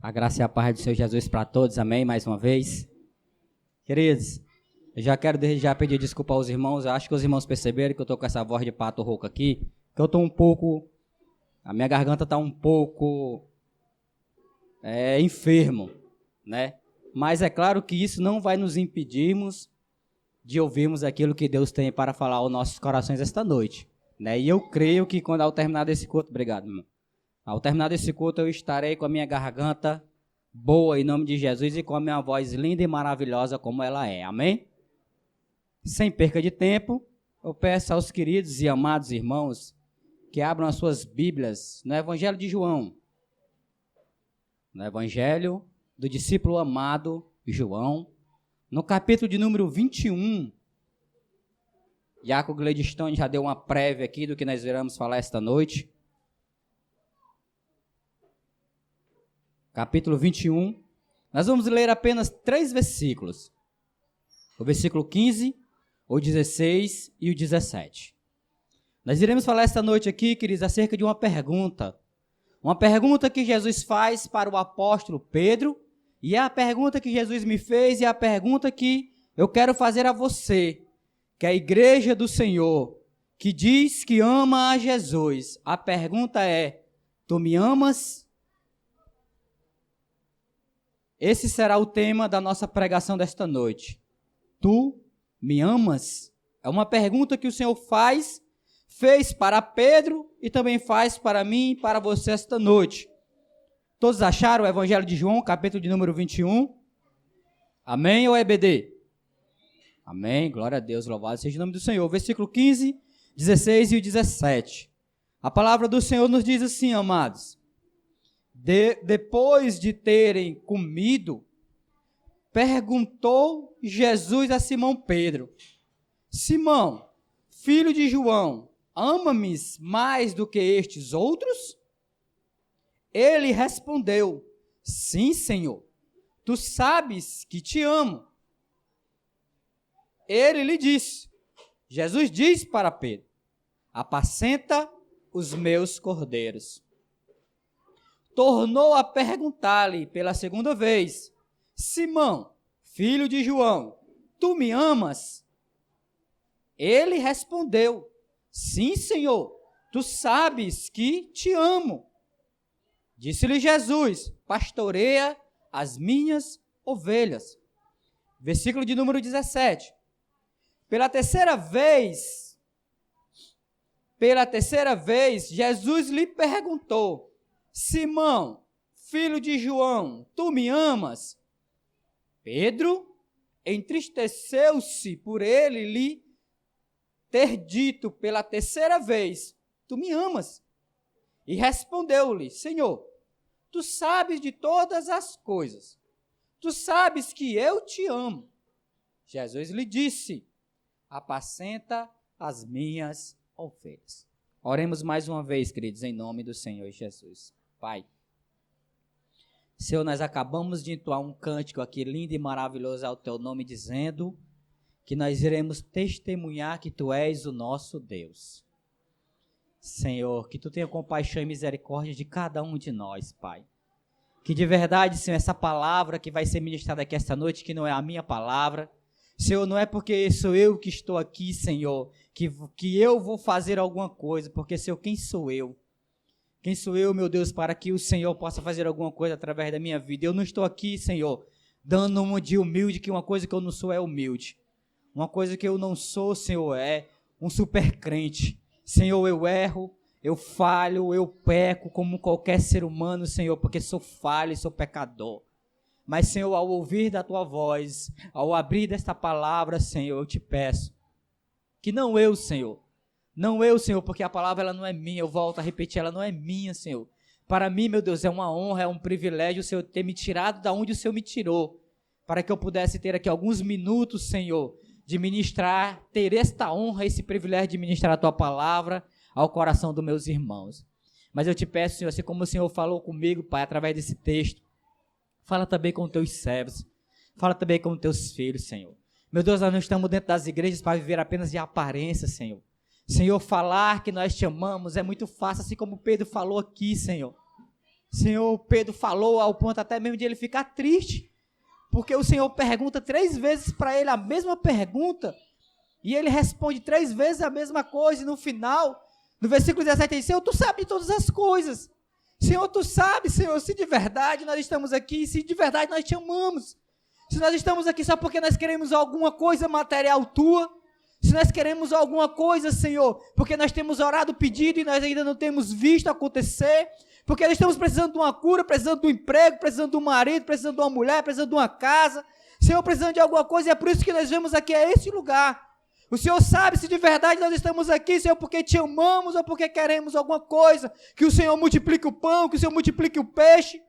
A graça e a paz do Senhor Jesus para todos, amém, mais uma vez. Queridos, eu já quero desde já pedir desculpa aos irmãos, eu acho que os irmãos perceberam que eu estou com essa voz de pato rouco aqui, que eu estou a minha garganta está um pouco enfermo, né? Mas é claro que isso não vai nos impedirmos de ouvirmos aquilo que Deus tem para falar aos nossos corações esta noite, né? E eu creio que quando ao terminar desse culto, obrigado, irmão. Ao terminar desse culto, eu estarei com a minha garganta boa, em nome de Jesus, e com a minha voz linda e maravilhosa como ela é. Amém? Sem perca de tempo, eu peço aos queridos e amados irmãos que abram as suas Bíblias no Evangelho de João. No Evangelho do discípulo amado João, no capítulo de número 21. Iaco Gladstone já deu uma prévia aqui do que nós iremos falar esta noite. Capítulo 21, nós vamos ler apenas 3 versículos. O versículo 15, o 16 e o 17. Nós iremos falar esta noite aqui, queridos, acerca de uma pergunta. Uma pergunta que Jesus faz para o apóstolo Pedro, e é a pergunta que Jesus me fez, e é a pergunta que eu quero fazer a você, que é a igreja do Senhor, que diz que ama a Jesus. A pergunta é: tu me amas? Esse será o tema da nossa pregação desta noite. Tu me amas? É uma pergunta que o Senhor fez para Pedro e também faz para mim e para você esta noite. Todos acharam o Evangelho de João, capítulo de número 21? Amém ou EBD? Amém, glória a Deus, louvado seja o nome do Senhor. Versículo 15, 16 e o 17. A palavra do Senhor nos diz assim, amados. Depois de terem comido, perguntou Jesus a Simão Pedro: Simão, filho de João, ama-me mais do que estes outros? Ele respondeu: sim, Senhor, tu sabes que te amo. Ele lhe disse, Jesus diz para Pedro: apacenta os meus cordeiros. Tornou a perguntar-lhe pela segunda vez: Simão, filho de João, tu me amas? Ele respondeu: sim, Senhor, tu sabes que te amo. Disse-lhe Jesus: pastoreia as minhas ovelhas. Versículo de número 17. Pela terceira vez, Jesus lhe perguntou: Simão, filho de João, tu me amas? Pedro entristeceu-se por ele lhe ter dito pela terceira vez: tu me amas? E respondeu-lhe: Senhor, tu sabes de todas as coisas, tu sabes que eu te amo. Jesus lhe disse: apacenta as minhas ovelhas. Oremos mais uma vez, queridos, em nome do Senhor Jesus. Pai, Senhor, nós acabamos de entoar um cântico aqui lindo e maravilhoso ao teu nome, dizendo que nós iremos testemunhar que tu és o nosso Deus. Senhor, que tu tenha compaixão e misericórdia de cada um de nós, Pai. Que de verdade, Senhor, essa palavra que vai ser ministrada aqui esta noite, que não é a minha palavra, Senhor, não é porque sou eu que estou aqui, Senhor, que eu vou fazer alguma coisa, porque, Senhor, quem sou eu? Quem sou eu, meu Deus, para que o Senhor possa fazer alguma coisa através da minha vida? Eu não estou aqui, Senhor, dando uma de humilde, que uma coisa que eu não sou é humilde. Uma coisa que eu não sou, Senhor, é um super crente. Senhor, eu erro, eu falho, eu peco como qualquer ser humano, Senhor, porque sou falho e sou pecador. Mas, Senhor, ao ouvir da tua voz, ao abrir desta palavra, Senhor, eu te peço que não eu, Senhor, porque a palavra ela não é minha, eu volto a repetir, ela não é minha, Senhor. Para mim, meu Deus, é uma honra, é um privilégio o Senhor ter me tirado da onde o Senhor me tirou, para que eu pudesse ter aqui alguns minutos, Senhor, de ministrar, ter esta honra, esse privilégio de ministrar a tua palavra ao coração dos meus irmãos. Mas eu te peço, Senhor, assim como o Senhor falou comigo, Pai, através desse texto, fala também com os teus servos, fala também com os teus filhos, Senhor. Meu Deus, nós não estamos dentro das igrejas para viver apenas de aparência, Senhor. Senhor, falar que nós te amamos é muito fácil, assim como Pedro falou aqui, Senhor. Senhor, Pedro falou ao ponto até mesmo de ele ficar triste, porque o Senhor pergunta 3 vezes para ele a mesma pergunta, e ele responde 3 vezes a mesma coisa, e no final, no versículo 17, ele diz: Senhor, tu sabes de todas as coisas. Senhor, tu sabes, Senhor, se de verdade nós estamos aqui, se de verdade nós te amamos. Se nós estamos aqui só porque nós queremos alguma coisa material tua, se nós queremos alguma coisa, Senhor, porque nós temos orado, pedido e nós ainda não temos visto acontecer, porque nós estamos precisando de uma cura, precisando de um emprego, precisando de um marido, precisando de uma mulher, precisando de uma casa, Senhor, precisando de alguma coisa, e é por isso que nós vemos aqui a esse lugar. O Senhor sabe se de verdade nós estamos aqui, Senhor, porque te amamos ou porque queremos alguma coisa, que o Senhor multiplique o pão, que o Senhor multiplique o peixe.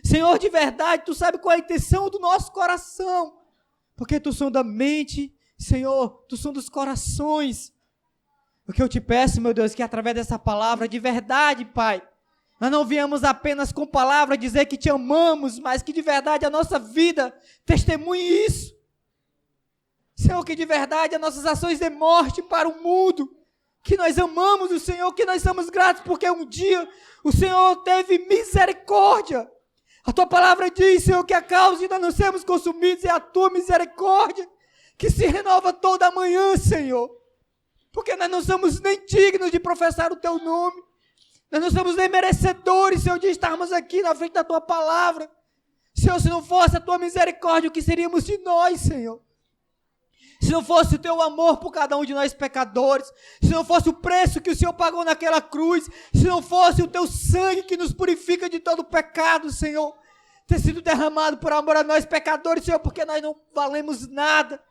Senhor, de verdade, tu sabe qual é a intenção do nosso coração, porque tu sonda a mente, Senhor, tu sonda os corações. O que eu te peço, meu Deus, que através dessa palavra, de verdade, Pai, nós não viemos apenas com palavra dizer que te amamos, mas que de verdade a nossa vida testemunhe isso. Senhor, que de verdade as nossas ações demonstrem para o mundo que nós amamos o Senhor, que nós somos gratos, porque um dia o Senhor teve misericórdia. A tua palavra diz, Senhor, que a causa de nós não sermos consumidos é a tua misericórdia, que se renova toda manhã, Senhor. Porque nós não somos nem dignos de professar o teu nome. Nós não somos nem merecedores, Senhor, de estarmos aqui na frente da tua palavra. Senhor, se não fosse a tua misericórdia, o que seríamos de nós, Senhor? Se não fosse o teu amor por cada um de nós pecadores, se não fosse o preço que o Senhor pagou naquela cruz, se não fosse o teu sangue que nos purifica de todo pecado, Senhor, ter sido derramado por amor a nós pecadores, Senhor, porque nós não valemos nada.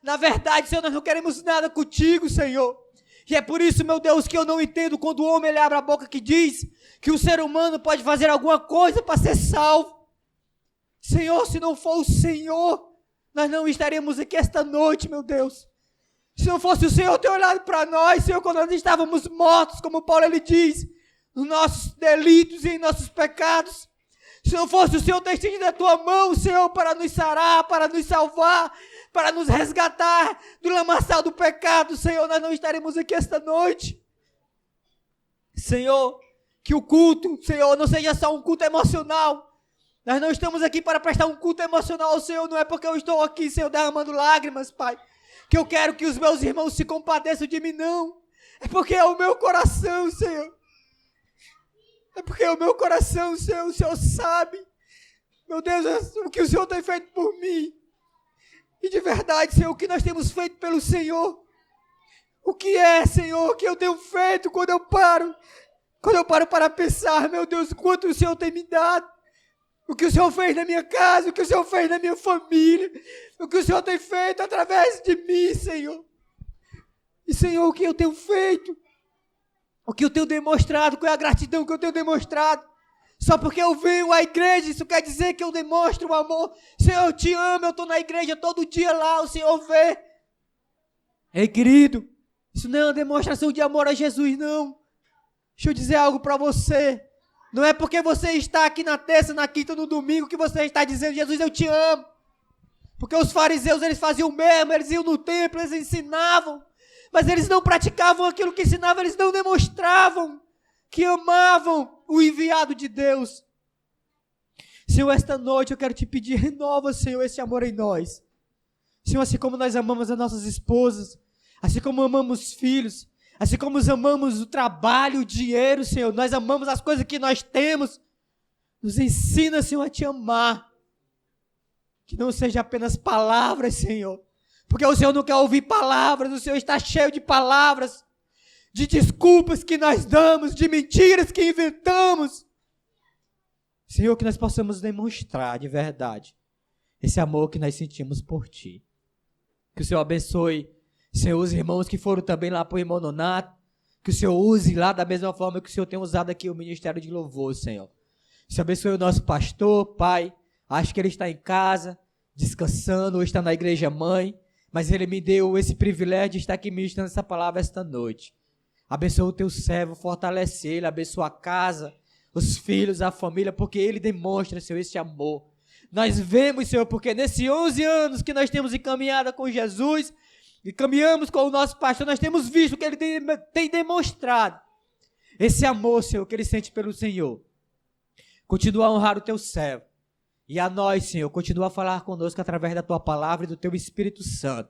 Na verdade, Senhor, nós não queremos nada contigo, Senhor. E é por isso, meu Deus, que eu não entendo quando o homem ele abre a boca que diz que o ser humano pode fazer alguma coisa para ser salvo. Senhor, se não for o Senhor, nós não estaríamos aqui esta noite, meu Deus. Se não fosse o Senhor ter olhado para nós, Senhor, quando nós estávamos mortos, como Paulo ele diz, nos nossos delitos e em nossos pecados. Se não fosse o Senhor ter estendido a tua mão, Senhor, para nos sarar, para nos salvar, para nos resgatar do lamaçal do pecado, Senhor, nós não estaremos aqui esta noite. Senhor, que o culto, Senhor, não seja só um culto emocional. Nós não estamos aqui para prestar um culto emocional ao Senhor, não é porque eu estou aqui, Senhor, derramando lágrimas, Pai, que eu quero que os meus irmãos se compadeçam de mim, não. É porque é o meu coração, Senhor. É porque é o meu coração, Senhor, o Senhor sabe, meu Deus, o que o Senhor tem feito por mim. E de verdade, Senhor, o que nós temos feito pelo Senhor. O que é, Senhor, que eu tenho feito quando eu paro para pensar, meu Deus, quanto o Senhor tem me dado. O que o Senhor fez na minha casa, o que o Senhor fez na minha família, o que o Senhor tem feito através de mim, Senhor. E, Senhor, o que eu tenho feito, o que eu tenho demonstrado, qual é a gratidão que eu tenho demonstrado. Só porque eu venho à igreja, isso quer dizer que eu demonstro o amor. Senhor, eu te amo, eu estou na igreja todo dia lá, o Senhor vê. Ei, querido, isso não é uma demonstração de amor a Jesus, não. Deixa eu dizer algo para você. Não é porque você está aqui na terça, na quinta, no domingo, que você está dizendo, Jesus, eu te amo. Porque os fariseus, eles faziam o mesmo, eles iam no templo, eles ensinavam. Mas eles não praticavam aquilo que ensinavam, eles não demonstravam que amavam o enviado de Deus. Senhor, esta noite eu quero te pedir, renova, Senhor, esse amor em nós. Senhor, assim como nós amamos as nossas esposas, assim como amamos filhos, assim como amamos o trabalho, o dinheiro, Senhor, nós amamos as coisas que nós temos. Nos ensina, Senhor, a te amar. Que não seja apenas palavras, Senhor. Porque o Senhor não quer ouvir palavras, o Senhor está cheio de palavras, de desculpas que nós damos, de mentiras que inventamos. Senhor, que nós possamos demonstrar de verdade esse amor que nós sentimos por Ti. Que o Senhor abençoe, Senhor, os irmãos que foram também lá para o irmão Nonato, que o Senhor use lá da mesma forma que o Senhor tem usado aqui o Ministério de Louvor, Senhor. O Senhor abençoe o nosso pastor, Pai, acho que ele está em casa, descansando, ou está na igreja mãe, mas ele me deu esse privilégio de estar aqui ministrando essa palavra esta noite. Abençoa o teu servo, fortalece ele, abençoa a casa, os filhos, a família, porque ele demonstra, Senhor, esse amor. Nós vemos, Senhor, porque nesses 11 anos que nós temos encaminhada com Jesus, e caminhamos com o nosso pastor, nós temos visto que ele tem demonstrado esse amor, Senhor, que ele sente pelo Senhor. Continua a honrar o teu servo. E a nós, Senhor, continua a falar conosco através da tua palavra e do teu Espírito Santo.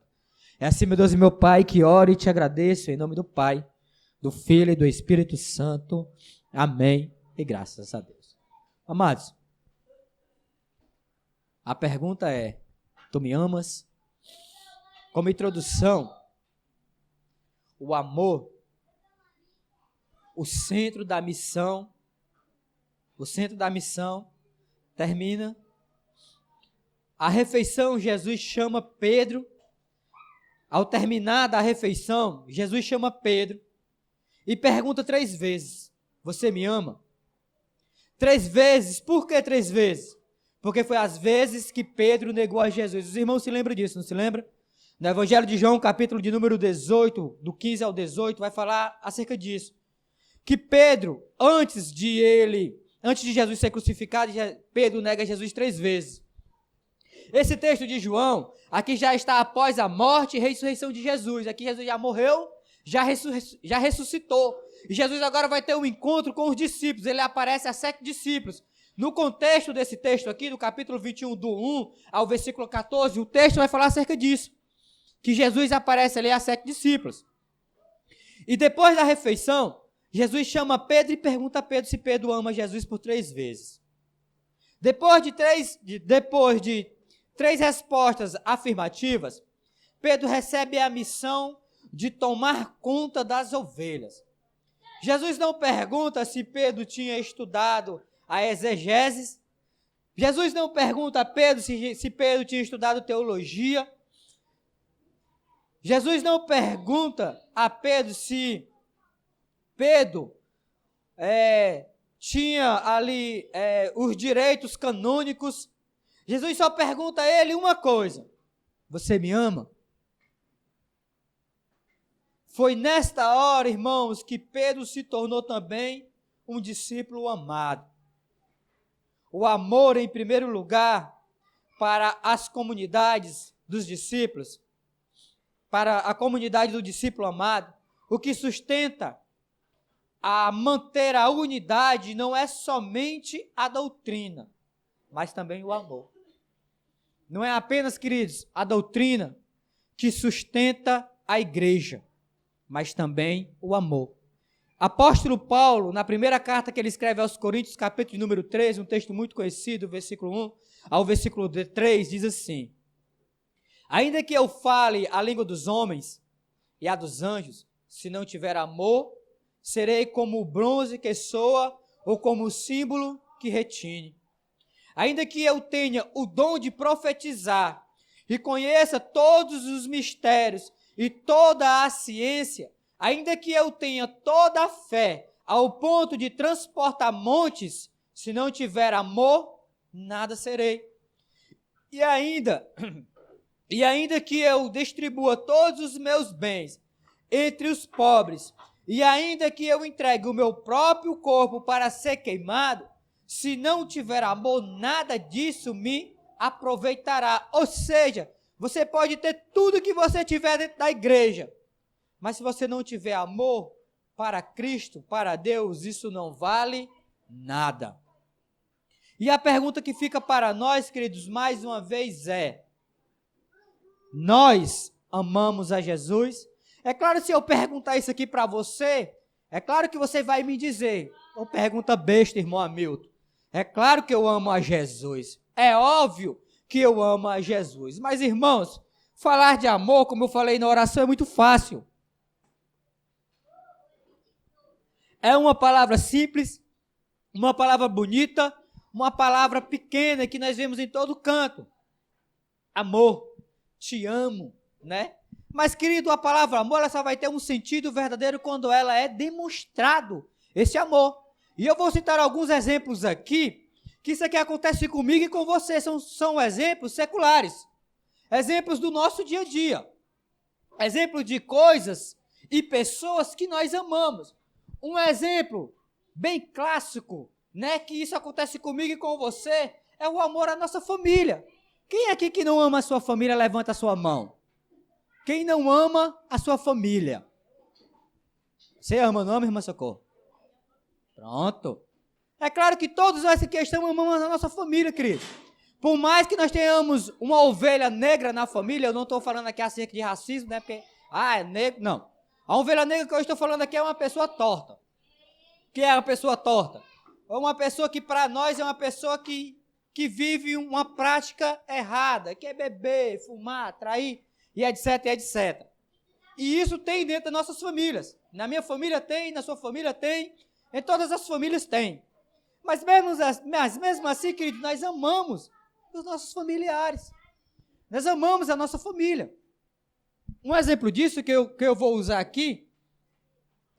É assim, meu Deus e meu Pai, que oro e te agradeço em nome do Pai, do Filho e do Espírito Santo. Amém. E graças a Deus. Amados, a pergunta é: tu me amas? Como introdução, o amor, o centro da missão termina. A refeição, Jesus chama Pedro. Ao terminar da refeição, Jesus chama Pedro e pergunta 3 vezes: você me ama? 3 vezes. Por que 3 vezes? Porque foi as vezes que Pedro negou a Jesus. Os irmãos se lembram disso, não se lembra? No Evangelho de João, capítulo de número 18, do 15 ao 18, vai falar acerca disso. Que Pedro, antes de Jesus ser crucificado, Pedro nega Jesus 3 vezes. Esse texto de João, aqui já está após a morte e ressurreição de Jesus. Aqui Jesus já morreu, já ressuscitou. E Jesus agora vai ter um encontro com os discípulos. Ele aparece a 7 discípulos. No contexto desse texto aqui, do capítulo 21, do 1 ao versículo 14, o texto vai falar acerca disso. Que Jesus aparece ali a 7 discípulos. E depois da refeição, Jesus chama Pedro e pergunta a Pedro se Pedro ama Jesus por 3 vezes. Depois de três respostas afirmativas, Pedro recebe a missão de tomar conta das ovelhas. Jesus não pergunta se Pedro tinha estudado a exegeses. Jesus não pergunta a Pedro se Pedro tinha estudado teologia. Jesus não pergunta a Pedro se Pedro tinha ali os direitos canônicos. Jesus só pergunta a ele uma coisa: você me ama? Foi nesta hora, irmãos, que Pedro se tornou também um discípulo amado. O amor, em primeiro lugar, para as comunidades dos discípulos, para a comunidade do discípulo amado, o que sustenta a manter a unidade não é somente a doutrina, mas também o amor. Não é apenas, queridos, a doutrina que sustenta a igreja, mas também o amor. Apóstolo Paulo, na primeira carta que ele escreve aos Coríntios, capítulo número 13, um texto muito conhecido, versículo 1 ao versículo 3, diz assim: ainda que eu fale a língua dos homens e a dos anjos, se não tiver amor, serei como o bronze que soa ou como o símbolo que retine. Ainda que eu tenha o dom de profetizar e conheça todos os mistérios e toda a ciência, ainda que eu tenha toda a fé ao ponto de transportar montes, se não tiver amor, nada serei. E ainda que eu distribua todos os meus bens entre os pobres, e ainda que eu entregue o meu próprio corpo para ser queimado, se não tiver amor, nada disso me aproveitará. Ou seja, você pode ter tudo que você tiver dentro da igreja, mas se você não tiver amor para Cristo, para Deus, isso não vale nada. E a pergunta que fica para nós, queridos, mais uma vez é: nós amamos a Jesus? É claro, se eu perguntar isso aqui para você, é claro que você vai me dizer, ou pergunta besta, irmão Hamilton, é claro que eu amo a Jesus, é óbvio que eu amo a Jesus. Mas, irmãos, falar de amor, como eu falei na oração, é muito fácil. É uma palavra simples, uma palavra bonita, uma palavra pequena que nós vemos em todo canto. Amor, te amo, né? Mas, querido, a palavra amor, ela só vai ter um sentido verdadeiro quando ela é demonstrado, esse amor. E eu vou citar alguns exemplos aqui, que isso aqui acontece comigo e com você, são exemplos seculares, exemplos do nosso dia a dia, exemplos de coisas e pessoas que nós amamos. Um exemplo bem clássico, né, que isso acontece comigo e com você, é o amor à nossa família. Quem aqui que não ama a sua família, levanta a sua mão. Quem não ama a sua família? Você ama, não ama, irmã Socorro? Pronto. É claro que todos nós aqui estamos amando a nossa família, querido. Por mais que nós tenhamos uma ovelha negra na família, eu não estou falando aqui acerca de racismo, né? Porque, é negro, não. A ovelha negra que eu estou falando aqui é uma pessoa torta. O que é uma pessoa torta? É uma pessoa que para nós é uma pessoa que vive uma prática errada, que é beber, fumar, trair, e etc, etc. E isso tem dentro das nossas famílias. Na minha família tem, na sua família tem, em todas as famílias tem. Mas mesmo assim, querido, nós amamos os nossos familiares. Nós amamos a nossa família. Um exemplo disso que eu vou usar aqui,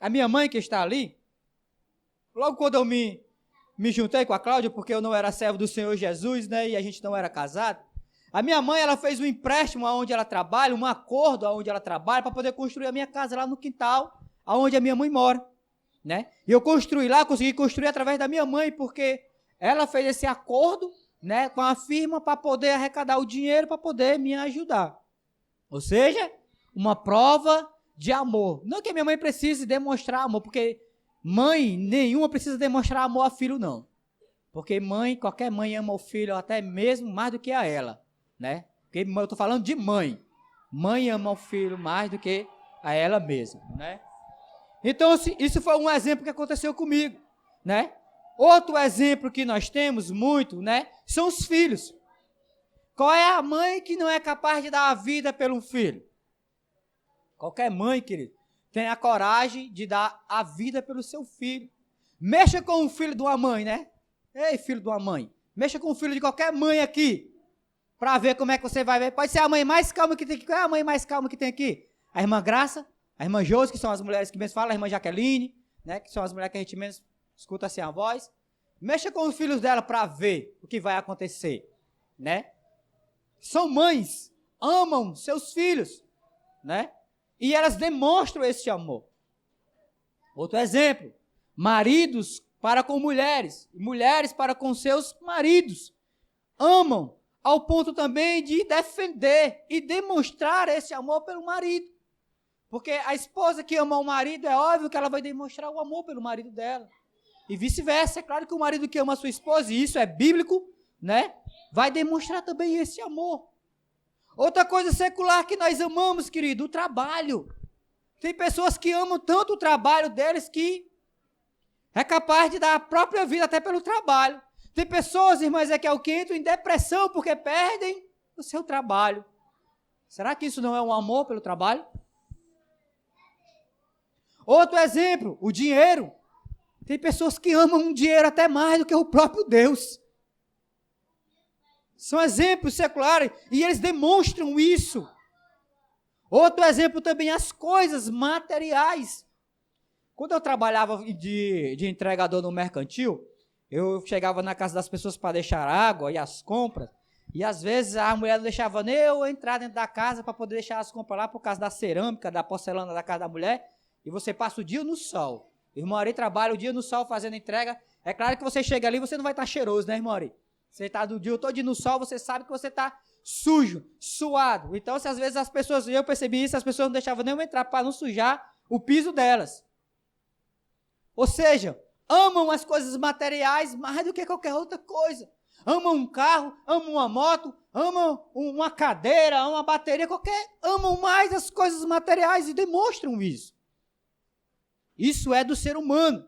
a minha mãe que está ali, logo quando eu me juntei com a Cláudia, porque eu não era servo do Senhor Jesus, né, e a gente não era casado, a minha mãe, ela fez um empréstimo aonde ela trabalha, um acordo aonde ela trabalha, para poder construir a minha casa lá no quintal, aonde a minha mãe mora, né? E eu construí lá, consegui construir através da minha mãe, porque ela fez esse acordo, né, com a firma para poder arrecadar o dinheiro, para poder me ajudar. Ou seja, uma prova de amor. Não que a minha mãe precise demonstrar amor, porque mãe nenhuma precisa demonstrar amor a filho, não. Porque qualquer mãe ama o filho até mesmo mais do que a ela, né? Porque eu estou falando de mãe. Mãe ama o filho mais do que a ela mesma, né? Então, isso foi um exemplo que aconteceu comigo, né? Outro exemplo que nós temos muito, né? São os filhos. Qual é a mãe que não é capaz de dar a vida pelo filho? Qualquer mãe, querido, tem a coragem de dar a vida pelo seu filho. Mexa com o filho de uma mãe, né? Ei, filho de uma mãe. Mexa com o filho de qualquer mãe aqui, para ver como é que você vai ver. Pode ser a mãe mais calma que tem aqui. Qual é a mãe mais calma que tem aqui? A irmã Graça, a irmã Josi, que são as mulheres que menos falam, a irmã Jaqueline, né? Que são as mulheres que a gente menos escuta assim a voz. Mexa com os filhos dela para ver o que vai acontecer, né? São mães, amam seus filhos, né? E elas demonstram esse amor. Outro exemplo, maridos para com mulheres, mulheres para com seus maridos. Amam ao ponto também de defender e demonstrar esse amor pelo marido. Porque a esposa que ama o marido, é óbvio que ela vai demonstrar o amor pelo marido dela. E vice-versa, é claro que o marido que ama a sua esposa, e isso é bíblico, né? Vai demonstrar também esse amor. Outra coisa secular que nós amamos, querido, o trabalho. Tem pessoas que amam tanto o trabalho deles que é capaz de dar a própria vida até pelo trabalho. Tem pessoas, irmãs, que entram em depressão porque perdem o seu trabalho. Será que isso não é um amor pelo trabalho? Outro exemplo, o dinheiro. Tem pessoas que amam o dinheiro até mais do que o próprio Deus. São exemplos seculares e eles demonstram isso. Outro exemplo também, as coisas materiais. Quando eu trabalhava de entregador no mercantil, eu chegava na casa das pessoas para deixar água e as compras, e às vezes a mulher não deixava nem eu entrar dentro da casa para poder deixar as compras lá por causa da cerâmica, da porcelana da casa da mulher, e você passa o dia no sol. Irmão Ari trabalha o dia no sol fazendo entrega. É claro que você chega ali, você não vai estar cheiroso, né, irmão Ari? Você está do dia todo no sol, você sabe que você está sujo, suado. Então, se às vezes as pessoas, eu percebi isso, as pessoas não deixavam nem eu entrar para não sujar o piso delas. Ou seja, amam as coisas materiais mais do que qualquer outra coisa. Amam um carro, amam uma moto, amam uma cadeira, amam uma bateria, amam mais as coisas materiais e demonstram isso. Isso é do ser humano.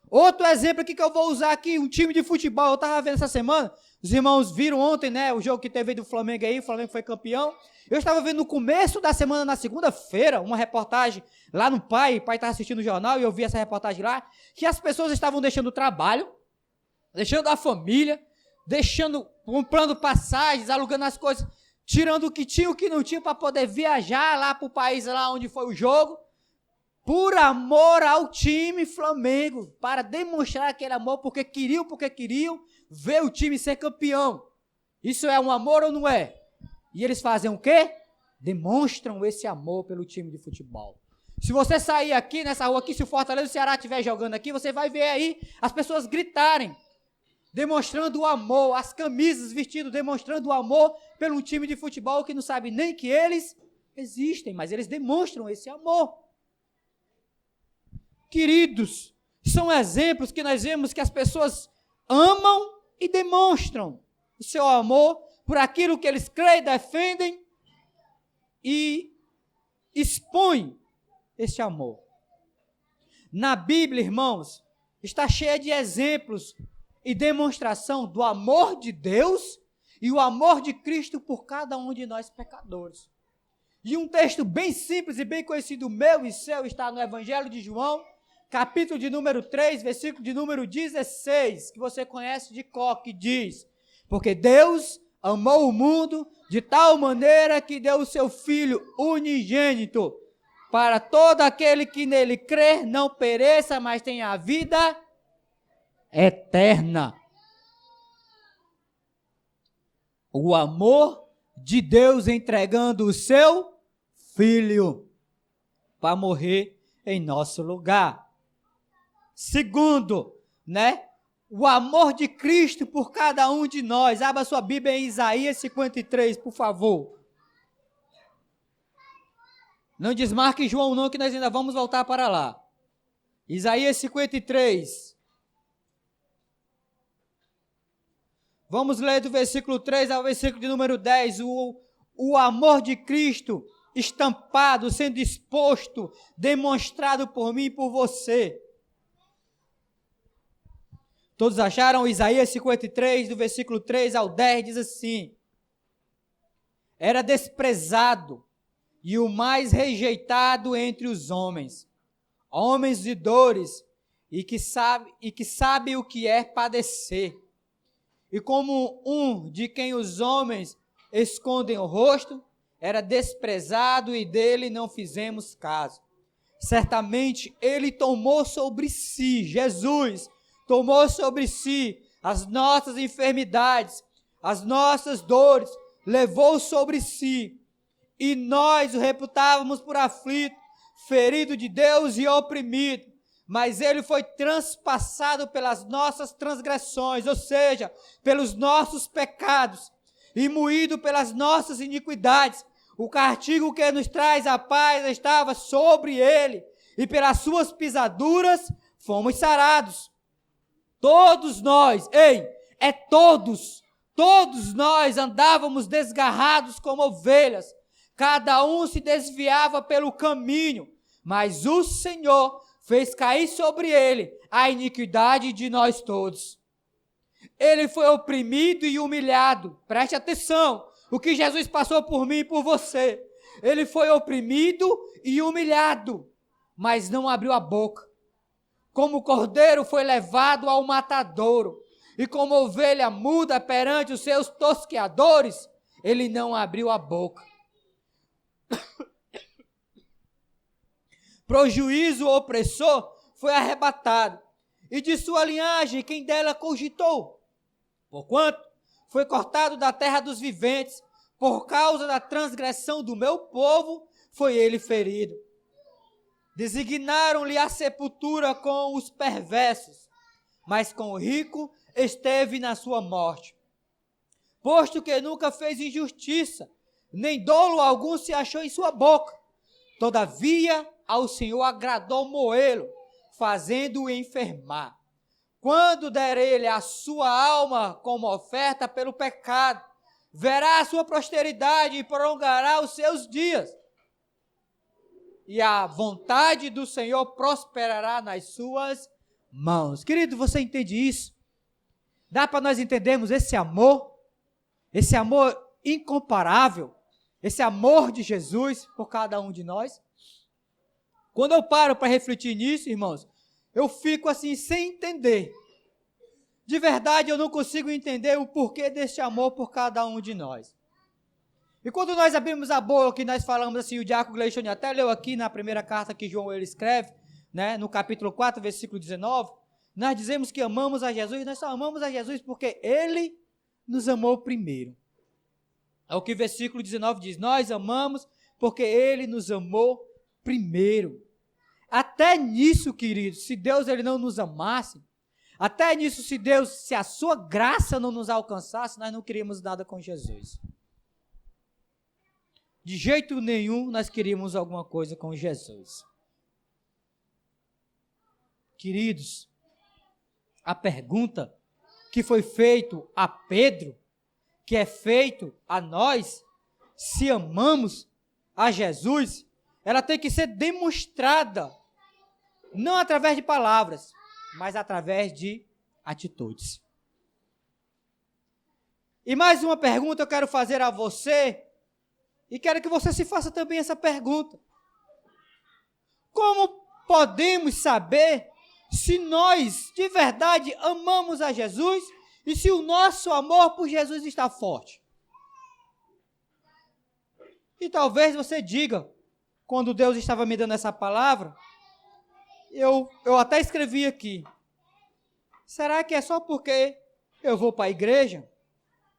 Outro exemplo aqui que eu vou usar aqui, um time de futebol, eu estava vendo essa semana, os irmãos viram ontem, né, o jogo que teve do Flamengo aí, o Flamengo foi campeão. Eu estava vendo no começo da semana, na segunda-feira, uma reportagem lá no pai estava assistindo o jornal e eu vi essa reportagem lá, que as pessoas estavam deixando o trabalho, deixando a família, comprando passagens, alugando as coisas, tirando o que tinha e o que não tinha para poder viajar lá para o país lá onde foi o jogo, por amor ao time Flamengo, para demonstrar aquele amor, porque queriam ver o time ser campeão. Isso é um amor ou não é? E eles fazem o quê? Demonstram esse amor pelo time de futebol. Se você sair aqui, nessa rua aqui, se o Fortaleza do Ceará estiver jogando aqui, você vai ver aí as pessoas gritarem, demonstrando o amor, as camisas vestidas, demonstrando o amor pelo time de futebol que não sabe nem que eles existem, mas eles demonstram esse amor. Queridos, são exemplos que nós vemos que as pessoas amam e demonstram o seu amor por aquilo que eles creem, defendem e expõem esse amor. Na Bíblia, irmãos, está cheia de exemplos e demonstração do amor de Deus e o amor de Cristo por cada um de nós pecadores. E um texto bem simples e bem conhecido meu e seu está no Evangelho de João, capítulo de número 3, versículo de número 16, que você conhece de cor, que diz: porque Deus amou o mundo de tal maneira que deu o seu Filho unigênito, para todo aquele que nele crer não pereça, mas tenha a vida eterna. O amor de Deus entregando o seu Filho para morrer em nosso lugar. Segundo, o amor de Cristo por cada um de nós. Abra sua Bíblia em Isaías 53, por favor. Não desmarque João não, que nós ainda vamos voltar para lá. Isaías 53. Vamos ler do versículo 3 ao versículo de número 10. O amor de Cristo estampado, sendo exposto, demonstrado por mim e por você. Todos acharam? Isaías 53, do versículo 3 ao 10, diz assim: era desprezado e o mais rejeitado entre os homens, homens de dores, e que sabe o que é padecer. E como um de quem os homens escondem o rosto, era desprezado e dele não fizemos caso. Certamente ele tomou sobre si, Jesus, tomou sobre si as nossas enfermidades, as nossas dores, levou sobre si, e nós o reputávamos por aflito, ferido de Deus e oprimido, mas ele foi transpassado pelas nossas transgressões, ou seja, pelos nossos pecados, e moído pelas nossas iniquidades. O castigo que nos traz a paz estava sobre ele, e pelas suas pisaduras fomos sarados. Todos nós, todos nós andávamos desgarrados como ovelhas, cada um se desviava pelo caminho, mas o Senhor fez cair sobre ele a iniquidade de nós todos. Ele foi oprimido e humilhado. Preste atenção, o que Jesus passou por mim e por você. Ele foi oprimido e humilhado, mas não abriu a boca. Como cordeiro foi levado ao matadouro, e como ovelha muda perante os seus tosqueadores, ele não abriu a boca. Pro juízo o opressor foi arrebatado, e de sua linhagem quem dela cogitou. Porquanto foi cortado da terra dos viventes, por causa da transgressão do meu povo, foi ele ferido. Designaram-lhe a sepultura com os perversos, mas com o rico esteve na sua morte. Posto que nunca fez injustiça, nem dolo algum se achou em sua boca. Todavia, ao Senhor agradou moê-lo, fazendo-o enfermar. Quando der ele a sua alma como oferta pelo pecado, verá a sua posteridade e prolongará os seus dias. E a vontade do Senhor prosperará nas suas mãos. Querido, você entende isso? Dá para nós entendermos esse amor incomparável, esse amor de Jesus por cada um de nós? Quando eu paro para refletir nisso, irmãos, eu fico assim sem entender. De verdade, eu não consigo entender o porquê deste amor por cada um de nós. E quando nós abrimos a boca, que nós falamos assim, o diácono Gleichoni até leu aqui na primeira carta que João ele escreve, no capítulo 4, versículo 19, nós dizemos que amamos a Jesus, nós só amamos a Jesus porque ele nos amou primeiro. É o que o versículo 19 diz, nós amamos porque ele nos amou primeiro. Até nisso, queridos, se Deus ele não nos amasse, até nisso, se a sua graça não nos alcançasse, nós não queríamos nada com Jesus. De jeito nenhum nós queríamos alguma coisa com Jesus. Queridos, a pergunta que foi feito a Pedro, que é feito a nós, se amamos a Jesus, ela tem que ser demonstrada, não através de palavras, mas através de atitudes. E mais uma pergunta eu quero fazer a você, e quero que você se faça também essa pergunta. Como podemos saber se nós de verdade amamos a Jesus e se o nosso amor por Jesus está forte? E talvez você diga, quando Deus estava me dando essa palavra, eu até escrevi aqui, será que é só porque eu vou para a igreja?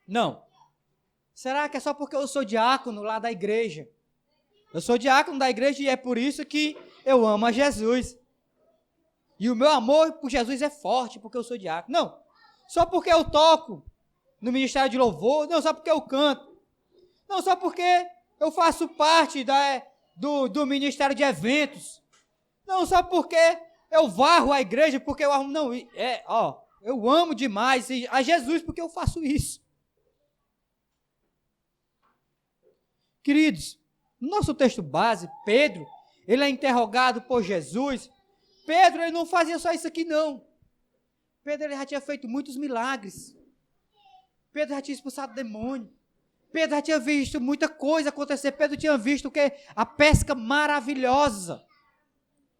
Não. Será que é só porque eu sou diácono lá da igreja? Eu sou diácono da igreja e é por isso que eu amo a Jesus. E o meu amor por Jesus é forte porque eu sou diácono. Não. Só porque eu toco no ministério de louvor. Não, só porque eu canto. Não, só porque eu faço parte do ministério de eventos. Não, só porque eu varro a igreja, porque eu amo. Não, eu amo demais a Jesus porque eu faço isso. Queridos, no nosso texto base, Pedro, ele é interrogado por Jesus. Pedro, ele não fazia só isso aqui, não. Pedro, ele já tinha feito muitos milagres. Pedro já tinha expulsado demônio. Pedro já tinha visto muita coisa acontecer. Pedro tinha visto o quê? A pesca maravilhosa.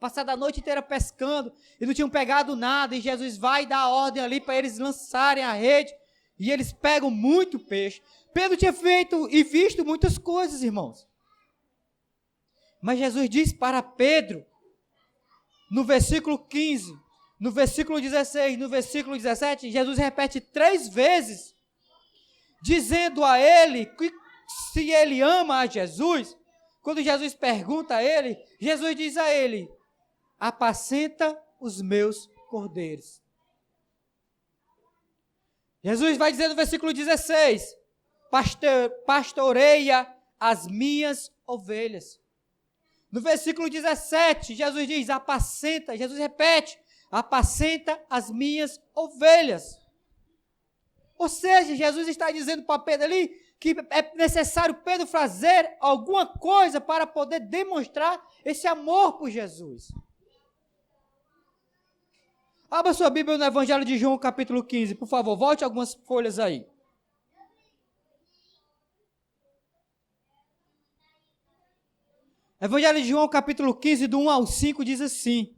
Passado a noite inteira pescando e não tinham pegado nada. E Jesus vai dar a ordem ali para eles lançarem a rede. E eles pegam muito peixe. Pedro tinha feito e visto muitas coisas, irmãos. Mas Jesus diz para Pedro, no versículo 15, no versículo 16, no versículo 17, Jesus repete 3 vezes, dizendo a ele que se ele ama a Jesus. Quando Jesus pergunta a ele, Jesus diz a ele, apacenta os meus cordeiros. Jesus vai dizer no versículo 16, pastoreia as minhas ovelhas. No versículo 17, Jesus diz, apacenta, Jesus repete, apacenta as minhas ovelhas. Ou seja, Jesus está dizendo para Pedro ali que é necessário Pedro fazer alguma coisa para poder demonstrar esse amor por Jesus. Abra sua Bíblia no Evangelho de João, capítulo 15, por favor, volte algumas folhas aí. Evangelho de João, capítulo 15, do 1 ao 5, diz assim,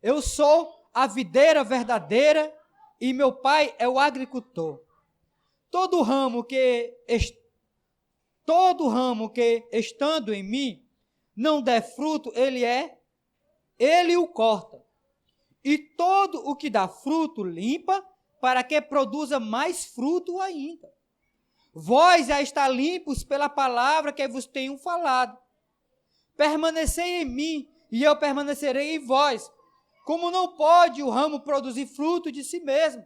eu sou a videira verdadeira e meu pai é o agricultor. Todo ramo que estando em mim não der fruto, ele o corta. E todo o que dá fruto limpa, para que produza mais fruto ainda. Vós já está limpos pela palavra que vos tenho falado. Permanecei em mim, e eu permanecerei em vós. Como não pode o ramo produzir fruto de si mesmo,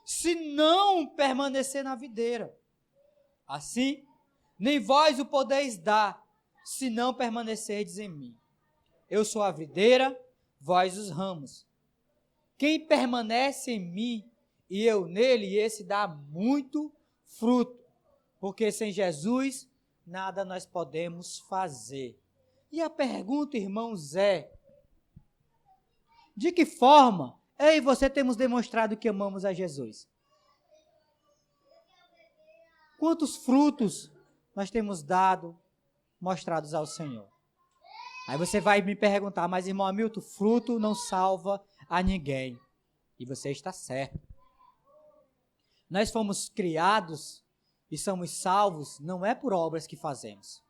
se não permanecer na videira. Assim, nem vós o podeis dar, se não permanecerdes em mim. Eu sou a videira, vós os ramos. Quem permanece em mim, e eu nele, esse dá muito fruto. Porque sem Jesus, nada nós podemos fazer. E a pergunta, irmãos, é, de que forma eu e você temos demonstrado que amamos a Jesus? Quantos frutos nós temos dado, mostrados ao Senhor? Aí você vai me perguntar, mas irmão Hamilton, fruto não salva a ninguém. E você está certo. Nós fomos criados e somos salvos, não é por obras que fazemos,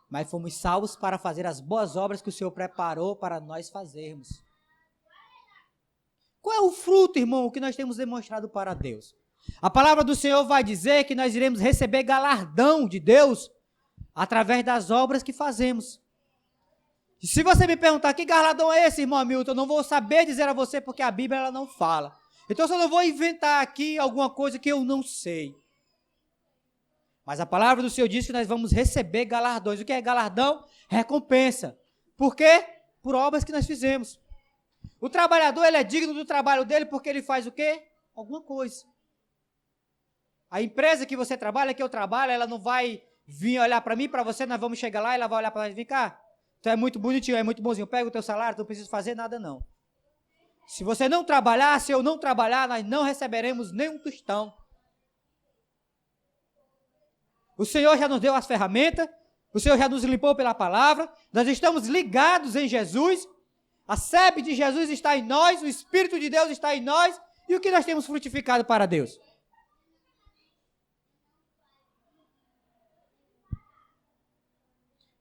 mas fomos salvos para fazer as boas obras que o Senhor preparou para nós fazermos. Qual é o fruto, irmão, que nós temos demonstrado para Deus? A palavra do Senhor vai dizer que nós iremos receber galardão de Deus através das obras que fazemos. E se você me perguntar que galardão é esse, irmão Hamilton, eu não vou saber dizer a você porque a Bíblia ela não fala. Então eu só não vou inventar aqui alguma coisa que eu não sei. Mas a palavra do Senhor diz que nós vamos receber galardões. O que é galardão? Recompensa. Por quê? Por obras que nós fizemos. O trabalhador, ele é digno do trabalho dele porque ele faz o quê? alguma coisa. A empresa que você trabalha, que eu trabalho, ela não vai vir olhar para mim, para você, nós vamos chegar lá, ela vai olhar para nós e vir cá. Tu é muito bonitinho, é muito bonzinho, pega o teu salário, tu não precisa fazer nada não. Se você não trabalhar, se eu não trabalhar, nós não receberemos nem um tostão. O Senhor já nos deu as ferramentas, o Senhor já nos limpou pela palavra, nós estamos ligados em Jesus, a sebe de Jesus está em nós, o Espírito de Deus está em nós, e o que nós temos frutificado para Deus?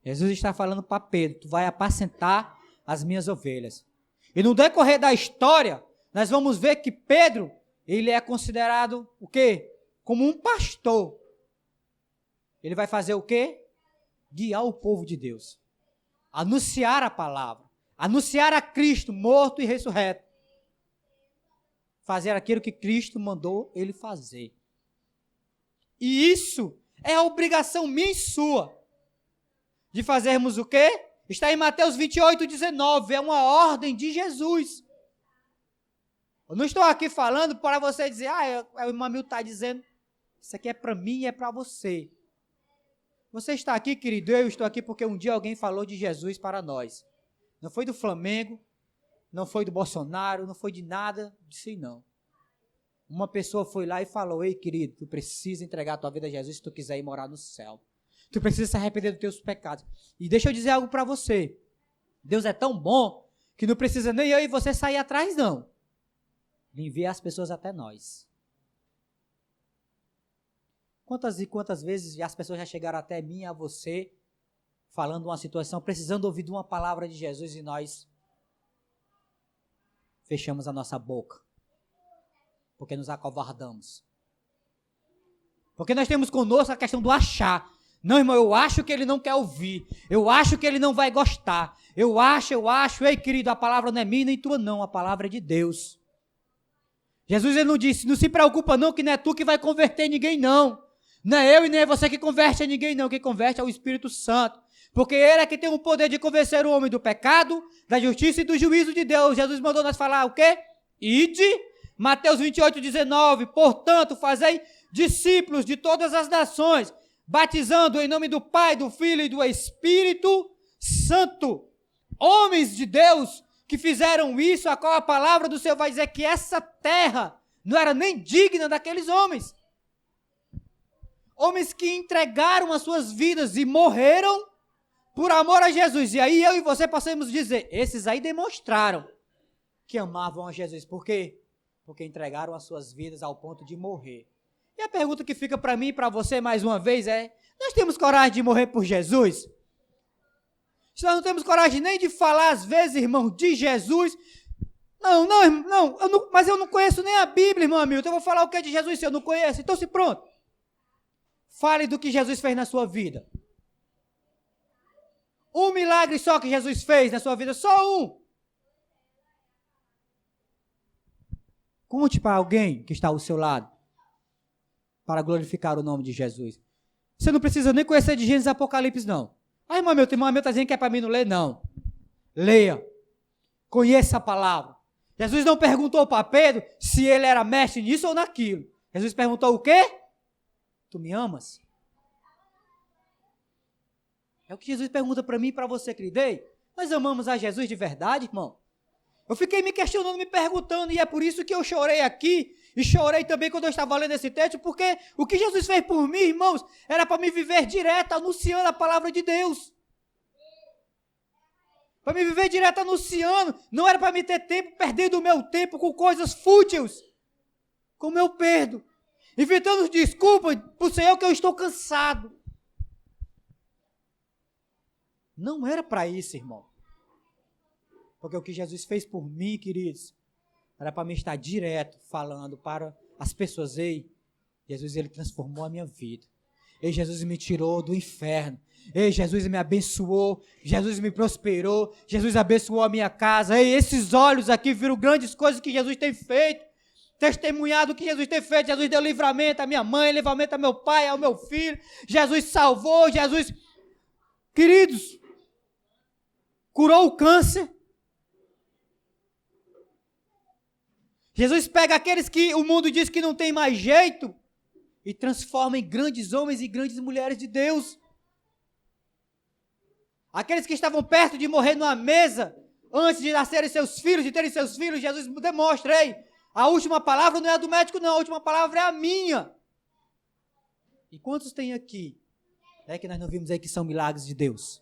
Jesus está falando para Pedro, tu vai apacentar as minhas ovelhas. E no decorrer da história, nós vamos ver que Pedro, ele é considerado o quê? Como um pastor. Ele vai fazer o quê? Guiar o povo de Deus. Anunciar a palavra. Anunciar a Cristo morto e ressurreto. Fazer aquilo que Cristo mandou ele fazer. E isso é a obrigação minha e sua. De fazermos o quê? Está em Mateus 28, 19. É uma ordem de Jesus. Eu não estou aqui falando para você dizer, o irmão Hamilton está dizendo, isso aqui é para mim e é para você. Você está aqui, querido, eu estou aqui porque um dia alguém falou de Jesus para nós. Não foi do Flamengo, não foi do Bolsonaro, não foi de nada disso aí não. Uma pessoa foi lá e falou, ei querido, tu precisa entregar a tua vida a Jesus se tu quiser ir morar no céu. Tu precisa se arrepender dos teus pecados. E deixa eu dizer algo para você. Deus é tão bom que não precisa nem eu e você sair atrás não. Ele envia as pessoas até nós. Quantas e quantas vezes as pessoas já chegaram até mim e a você, falando uma situação, precisando ouvir de uma palavra de Jesus e nós fechamos a nossa boca. Porque nos acovardamos. Porque nós temos conosco a questão do achar. Não, irmão, eu acho que ele não quer ouvir. Eu acho que ele não vai gostar. Eu acho. Ei, querido, a palavra não é minha nem tua não, a palavra é de Deus. Jesus, ele não disse, não se preocupa não, que não é tu que vai converter ninguém não. Não é eu e nem é você que converte a ninguém não, quem converte é o Espírito Santo. Porque ele é que tem o poder de convencer o homem do pecado, da justiça e do juízo de Deus. Jesus mandou nós falar o quê? Ide, Mateus 28, 19, portanto, fazei discípulos de todas as nações, batizando em nome do Pai, do Filho e do Espírito Santo. Homens de Deus que fizeram isso, a qual a palavra do Senhor vai dizer que essa terra não era nem digna daqueles homens. Homens que entregaram as suas vidas e morreram por amor a Jesus. E aí eu e você possamos dizer, esses aí demonstraram que amavam a Jesus. Por quê? Porque entregaram as suas vidas ao ponto de morrer. E a pergunta que fica para mim e para você mais uma vez é, nós temos coragem de morrer por Jesus? Se nós não temos coragem nem de falar às vezes, irmão, de Jesus, mas eu não conheço nem a Bíblia, irmão Hamilton, eu vou falar o que é de Jesus se eu não conheço? Então se pronto. Fale do que Jesus fez na sua vida. Um milagre só que Jesus fez na sua vida, só um. Conte para alguém que está ao seu lado, para glorificar o nome de Jesus. Você não precisa nem conhecer de Gênesis e Apocalipse, não. Irmão meu está dizendo que é para mim não ler, não. Leia. Conheça a palavra. Jesus não perguntou para Pedro se ele era mestre nisso ou naquilo. Jesus perguntou o quê? Tu me amas? É o que Jesus pergunta para mim e para você, querido. Ei, nós amamos a Jesus de verdade, irmão? Eu fiquei me questionando, me perguntando, e é por isso que eu chorei aqui, e chorei também quando eu estava lendo esse texto, porque o que Jesus fez por mim, irmãos, era para me viver direto, anunciando a palavra de Deus. Para me viver direto anunciando, não era para me ter tempo, perdendo o meu tempo com coisas fúteis, como eu perdo, inventando desculpas para o Senhor que eu estou cansado. Não era para isso, irmão. Porque o que Jesus fez por mim, queridos, era para mim estar direto falando para as pessoas. Ei, Jesus, ele transformou a minha vida. Ei, Jesus me tirou do inferno. Ei, Jesus me abençoou. Jesus me prosperou. Jesus abençoou a minha casa. Ei, esses olhos aqui viram grandes coisas que Jesus tem feito. Testemunhado o que Jesus tem feito. Jesus deu livramento à minha mãe, livramento ao meu pai, ao meu filho. Jesus salvou, Jesus... Queridos, curou o câncer. Jesus pega aqueles que o mundo diz que não tem mais jeito e transforma em grandes homens e grandes mulheres de Deus. Aqueles que estavam perto de morrer numa mesa, antes de nascerem seus filhos, de terem seus filhos, Jesus demonstra, ei, a última palavra não é a do médico não, a última palavra é a minha. E quantos tem aqui, que nós não vimos aí que são milagres de Deus?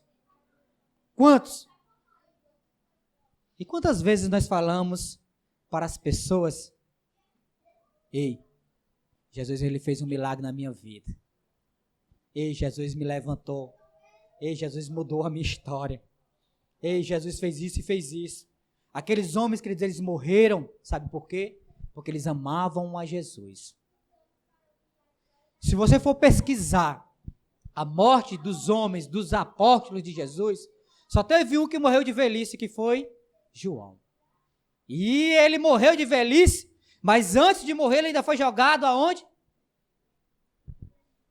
Quantos? E quantas vezes nós falamos para as pessoas, ei, Jesus ele fez um milagre na minha vida. Ei, Jesus me levantou. Ei, Jesus mudou a minha história. Ei, Jesus fez isso e fez isso. Aqueles homens, queridos, eles morreram, sabe por quê? Porque eles amavam a Jesus. Se você for pesquisar a morte dos homens, dos apóstolos de Jesus, só teve um que morreu de velhice, que foi João. E ele morreu de velhice, mas antes de morrer ele ainda foi jogado aonde?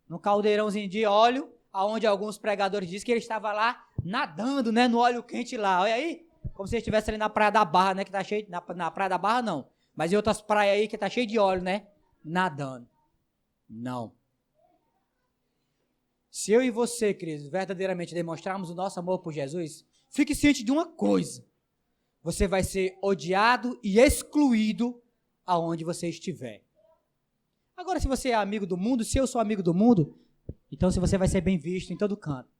No caldeirãozinho de óleo, aonde alguns pregadores dizem que ele estava lá nadando, né, no óleo quente lá. Olha aí, como se ele estivesse ali na Praia da Barra, né, que tá cheio, na Praia da Barra não, mas em outras praias aí que tá cheio de óleo, né, nadando. Não. Se eu e você, queridos, verdadeiramente demonstrarmos o nosso amor por Jesus, fique ciente de uma coisa: você vai ser odiado e excluído aonde você estiver. Agora, se você é amigo do mundo, se eu sou amigo do mundo, então você vai ser bem visto em todo canto.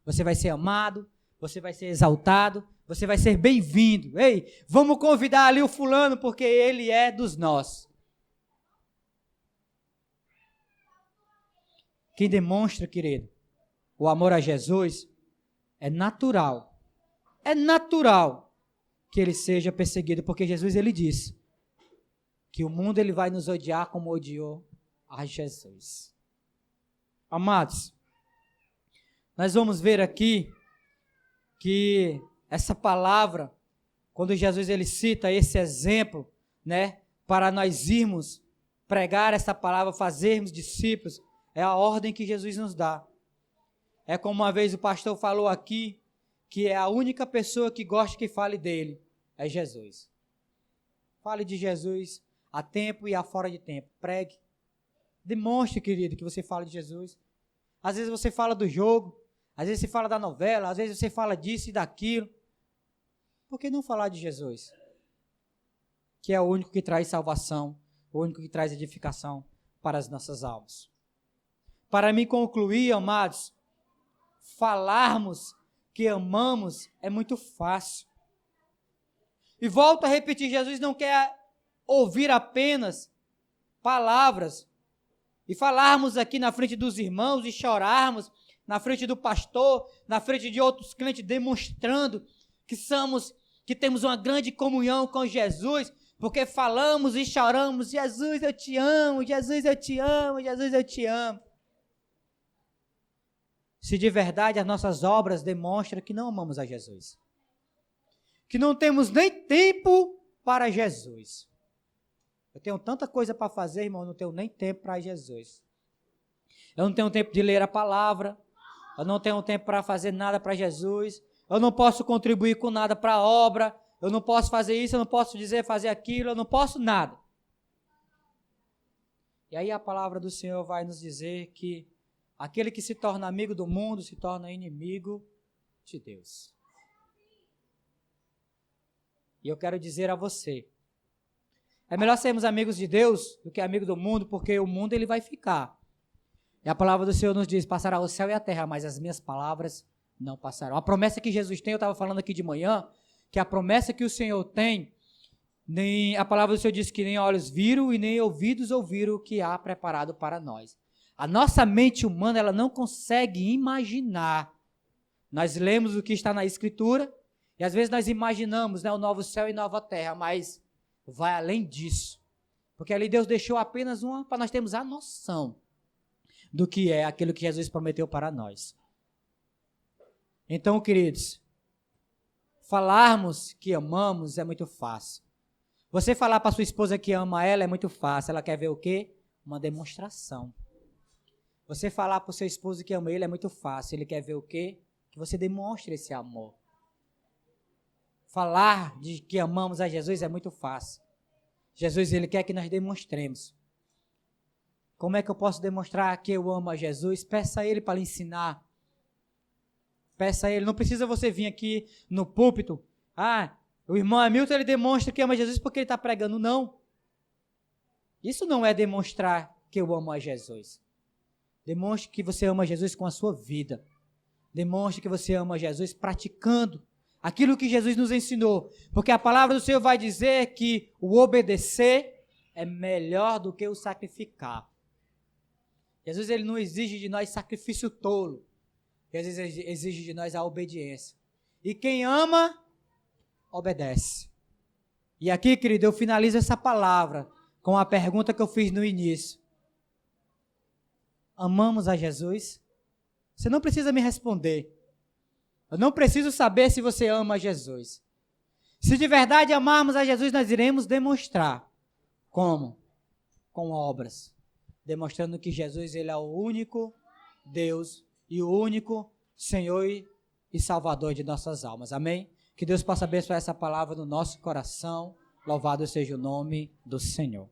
Você vai ser amado, você vai ser exaltado, você vai ser bem-vindo. Ei, vamos convidar ali o fulano porque ele é dos nossos. Quem demonstra, querido, o amor a Jesus, é natural que ele seja perseguido, porque Jesus ele disse que o mundo ele vai nos odiar como odiou a Jesus. Amados, nós vamos ver aqui que essa palavra, quando Jesus ele cita esse exemplo, né, para nós irmos pregar essa palavra, fazermos discípulos, é a ordem que Jesus nos dá. É como uma vez o pastor falou aqui, que é a única pessoa que gosta que fale dele, é Jesus. Fale de Jesus a tempo e a fora de tempo. Pregue. Demonstre, querido, que você fala de Jesus. Às vezes você fala do jogo, às vezes você fala da novela, às vezes você fala disso e daquilo. Por que não falar de Jesus? Que é o único que traz salvação, o único que traz edificação para as nossas almas. Para me concluir, amados, falarmos que amamos é muito fácil. E volto a repetir, Jesus não quer ouvir apenas palavras e falarmos aqui na frente dos irmãos e chorarmos na frente do pastor, na frente de outros crentes, demonstrando que temos uma grande comunhão com Jesus, porque falamos e choramos: Jesus, eu te amo, Jesus, eu te amo, Jesus, eu te amo. Se de verdade as nossas obras demonstram que não amamos a Jesus, que não temos nem tempo para Jesus. Eu tenho tanta coisa para fazer, irmão, eu não tenho nem tempo para Jesus. Eu não tenho tempo de ler a palavra, eu não tenho tempo para fazer nada para Jesus, eu não posso contribuir com nada para a obra, eu não posso fazer isso, eu não posso fazer aquilo, eu não posso nada. E aí a palavra do Senhor vai nos dizer que aquele que se torna amigo do mundo se torna inimigo de Deus. E eu quero dizer a você, é melhor sermos amigos de Deus do que amigos do mundo, porque o mundo ele vai ficar. E a palavra do Senhor nos diz: passará o céu e a terra, mas as minhas palavras não passarão. A promessa que Jesus tem, eu estava falando aqui de manhã, que a promessa que o Senhor tem, a palavra do Senhor diz que nem olhos viram e nem ouvidos ouviram o que há preparado para nós. A nossa mente humana, ela não consegue imaginar. Nós lemos o que está na Escritura, e às vezes nós imaginamos, né, o novo céu e nova terra, mas vai além disso. Porque ali Deus deixou apenas uma, para nós termos a noção do que é aquilo que Jesus prometeu para nós. Então, queridos, falarmos que amamos é muito fácil. Você falar para sua esposa que ama ela é muito fácil. Ela quer ver o quê? Uma demonstração. Você falar para o seu esposo que ama ele é muito fácil. Ele quer ver o quê? Que você demonstre esse amor. Falar de que amamos a Jesus é muito fácil. Jesus, ele quer que nós demonstremos. Como é que eu posso demonstrar que eu amo a Jesus? Peça a ele para lhe ensinar. Peça a ele. Não precisa você vir aqui no púlpito. O irmão Hamilton, ele demonstra que ama Jesus porque ele está pregando. Não. Isso não é demonstrar que eu amo a Jesus. Demonstre que você ama Jesus com a sua vida. Demonstre que você ama Jesus praticando aquilo que Jesus nos ensinou. Porque a palavra do Senhor vai dizer que o obedecer é melhor do que o sacrificar. Jesus, ele não exige de nós sacrifício tolo. Jesus exige de nós a obediência. E quem ama, obedece. E aqui, querido, eu finalizo essa palavra com a pergunta que eu fiz no início. Amamos a Jesus? Você não precisa me responder. Eu não preciso saber se você ama a Jesus. Se de verdade amarmos a Jesus, nós iremos demonstrar. Como? Com obras. Demonstrando que Jesus, ele é o único Deus e o único Senhor e Salvador de nossas almas. Amém? Que Deus possa abençoar essa palavra no nosso coração. Louvado seja o nome do Senhor.